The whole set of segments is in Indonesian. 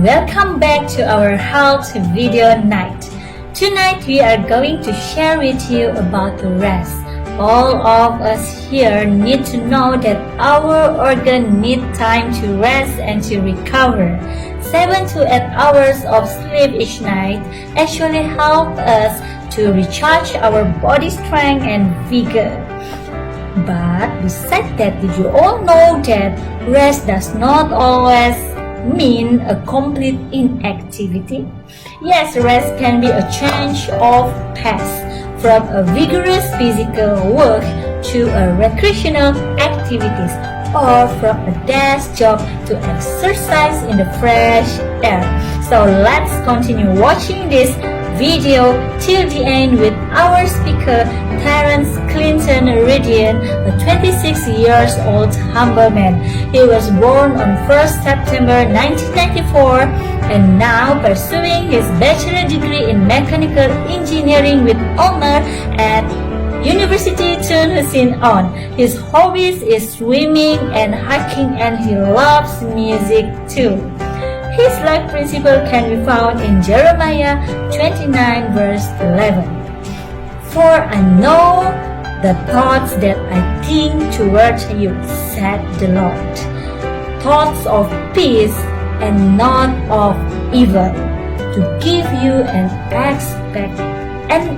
Welcome back to our health video night. Tonight we are going to share with you about the rest. All of us here need to know that our organ need time to rest and to recover. 7 to 8 hours of sleep each night actually help us to recharge our body strength and vigor. But besides that, did you all know that rest does not always mean a complete inactivity? Yes, rest can be a change of pace from a vigorous physical work to a recreational activities, or from a desk job to exercise in the fresh air. So let's continue watching this video till the end with our speaker Terence Clinton Ridian, a 26 years old humble man. He was born on 1st September 1994 and now pursuing his bachelor degree in mechanical engineering with honor at University Tun Hussein On. His hobbies is swimming and hiking, and he loves music too. His life principle can be found in Jeremiah 29 verse 11. For I know the thoughts that I think towards you, said the Lord, thoughts of peace and not of evil, to give you an expected end.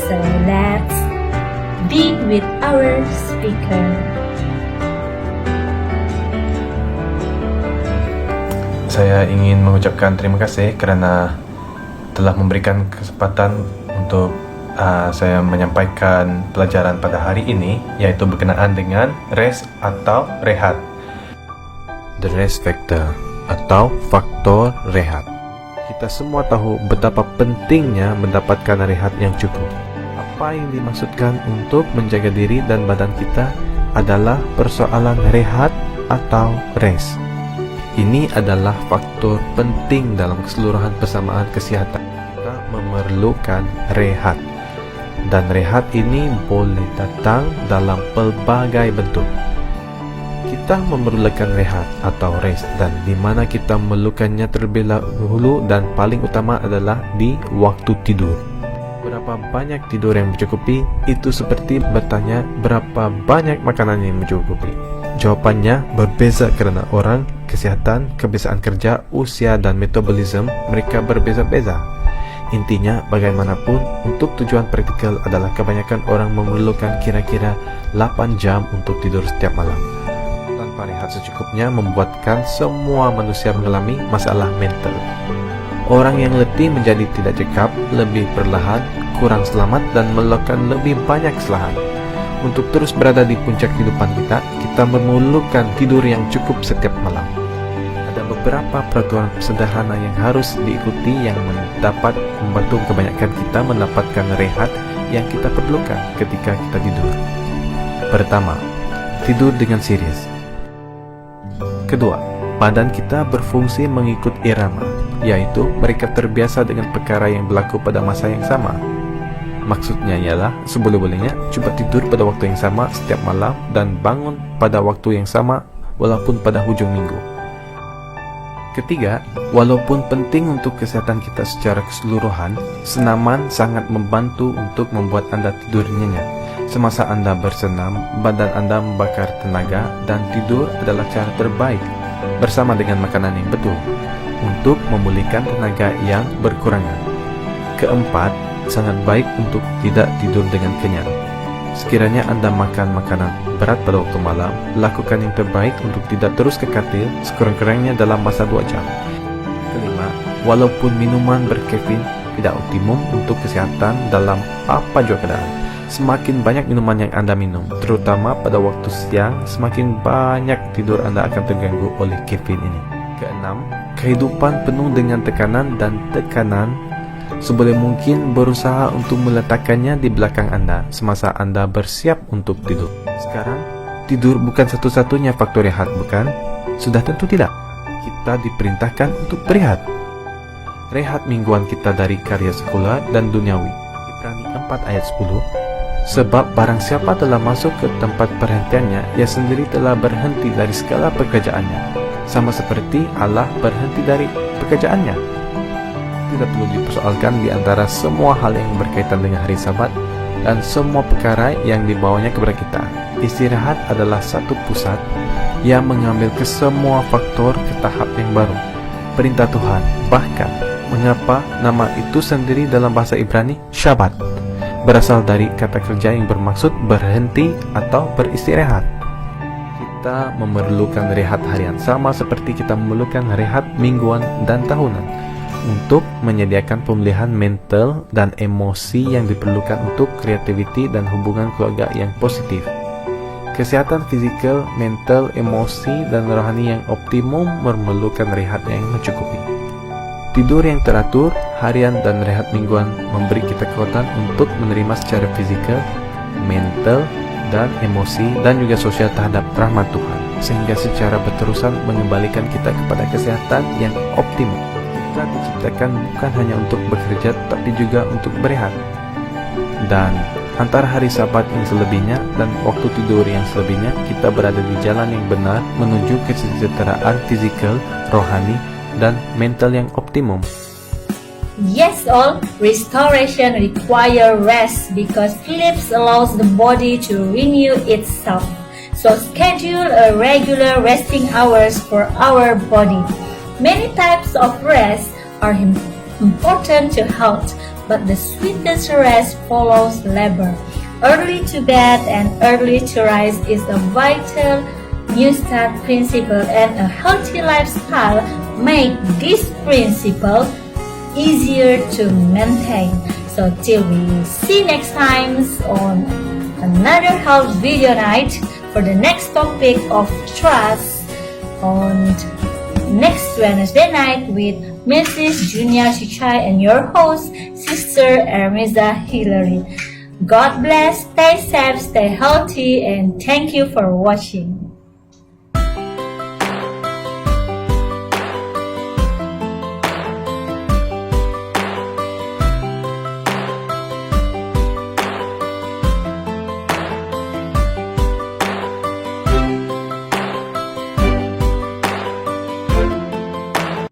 So let's be with our speaker. Saya ingin mengucapkan terima kasih kerana telah memberikan kesempatan untuk saya menyampaikan pelajaran pada hari ini, yaitu berkenaan dengan rest atau rehat. The rest factor atau faktor rehat. Kita semua tahu betapa pentingnya mendapatkan rehat yang cukup. Apa yang dimaksudkan untuk menjaga diri dan badan kita adalah persoalan rehat atau rest. Ini adalah faktor penting dalam keseluruhan persamaan kesihatan. Kita memerlukan rehat. Dan rehat ini boleh datang dalam pelbagai bentuk. Kita memerlukan rehat atau rest, dan di mana kita memerlukannya terlebih dahulu dan paling utama adalah di waktu tidur. Berapa banyak tidur yang mencukupi? Itu seperti bertanya berapa banyak makanan yang mencukupi. Jawapannya berbeza kerana orang, kesihatan, kebiasaan kerja, usia dan metabolisme mereka berbeza-beza. Intinya, bagaimanapun, untuk tujuan praktikal adalah kebanyakan orang memerlukan kira-kira 8 jam untuk tidur setiap malam. Tanpa rehat secukupnya membuatkan semua manusia mengalami masalah mental. Orang yang letih menjadi tidak cekap, lebih perlahan, kurang selamat dan melakukan lebih banyak kesalahan. Untuk terus berada di puncak kehidupan kita memerlukan tidur yang cukup setiap malam. Ada beberapa peraturan sederhana yang harus diikuti yang dapat membantu kebanyakan kita mendapatkan rehat yang kita perlukan ketika kita tidur. Pertama, tidur dengan serius. Kedua, badan kita berfungsi mengikut irama, yaitu mereka terbiasa dengan perkara yang berlaku pada masa yang sama. Maksudnya ialah seboleh-bolehnya cuba tidur pada waktu yang sama setiap malam dan bangun pada waktu yang sama walaupun pada hujung minggu. Ketiga, walaupun penting untuk kesehatan kita secara keseluruhan, senaman sangat membantu untuk membuat Anda tidur nyenyak. Semasa Anda bersenam, badan Anda membakar tenaga dan tidur adalah cara terbaik bersama dengan makanan yang betul untuk memulihkan tenaga yang berkurangan. Keempat, sangat baik untuk tidak tidur dengan kenyang. Sekiranya Anda makan makanan berat pada waktu malam, lakukan yang terbaik untuk tidak terus ke katil sekurang-kurangnya dalam masa 2 jam. Kelima, walaupun minuman berkafein tidak optimum untuk kesihatan dalam apa jua keadaan, semakin banyak minuman yang Anda minum, terutama pada waktu siang, semakin banyak tidur Anda akan terganggu oleh kafein ini. Keenam, kehidupan penuh dengan tekanan dan tekanan seboleh mungkin berusaha untuk meletakkannya di belakang Anda semasa Anda bersiap untuk tidur. Sekarang, tidur bukan satu-satunya faktor rehat, bukan? Sudah tentu tidak. Kita diperintahkan untuk berehat. Rehat mingguan kita dari karya sekolah dan duniawi. Ibrani 4 ayat 10. Sebab barang siapa telah masuk ke tempat perhentiannya, ia sendiri telah berhenti dari segala pekerjaannya. sama seperti Allah berhenti dari pekerjaannya. Tidak perlu dipersoalkan di antara semua hal yang berkaitan dengan hari Sabat dan semua perkara yang dibawanya kepada kita. Istirahat adalah satu pusat yang mengambil ke semua faktor ke tahap yang baru. Perintah Tuhan, bahkan mengapa nama itu sendiri dalam bahasa Ibrani Syabat, berasal dari kata kerja yang bermaksud berhenti atau beristirahat. Kita memerlukan rehat harian sama seperti kita memerlukan rehat mingguan dan tahunan untuk menyediakan pemulihan mental dan emosi yang diperlukan untuk kreativiti dan hubungan keluarga yang positif. Kesehatan fisikal, mental, emosi, dan rohani yang optimum memerlukan rehat yang mencukupi. Tidur yang teratur, harian dan rehat mingguan memberi kita kekuatan untuk menerima secara fisikal, mental, dan emosi dan juga sosial terhadap rahmat Tuhan, sehingga secara berterusan mengembalikan kita kepada kesehatan yang optimum. Kita diciptakan bukan hanya untuk bekerja tapi juga untuk berehat. Dan antara hari Sabat yang selebihnya dan waktu tidur yang selebihnya, kita berada di jalan yang benar menuju kesejahteraan fisikal, rohani, dan mental yang optimum. Yes, all restoration require rest because sleep allows the body to renew itself. So schedule a regular resting hours for our body. Many types of rest are important to health, but the sweetest rest follows labor. Early to bed and early to rise is a vital New Start principle, and a healthy lifestyle make this principle easier to maintain. So till we see next time on another health video night for the next topic of trust on next Wednesday night with Mrs. Junia Shichai and your host, Sister Ermiza Hillary. God bless, stay safe, stay healthy, and thank you for watching.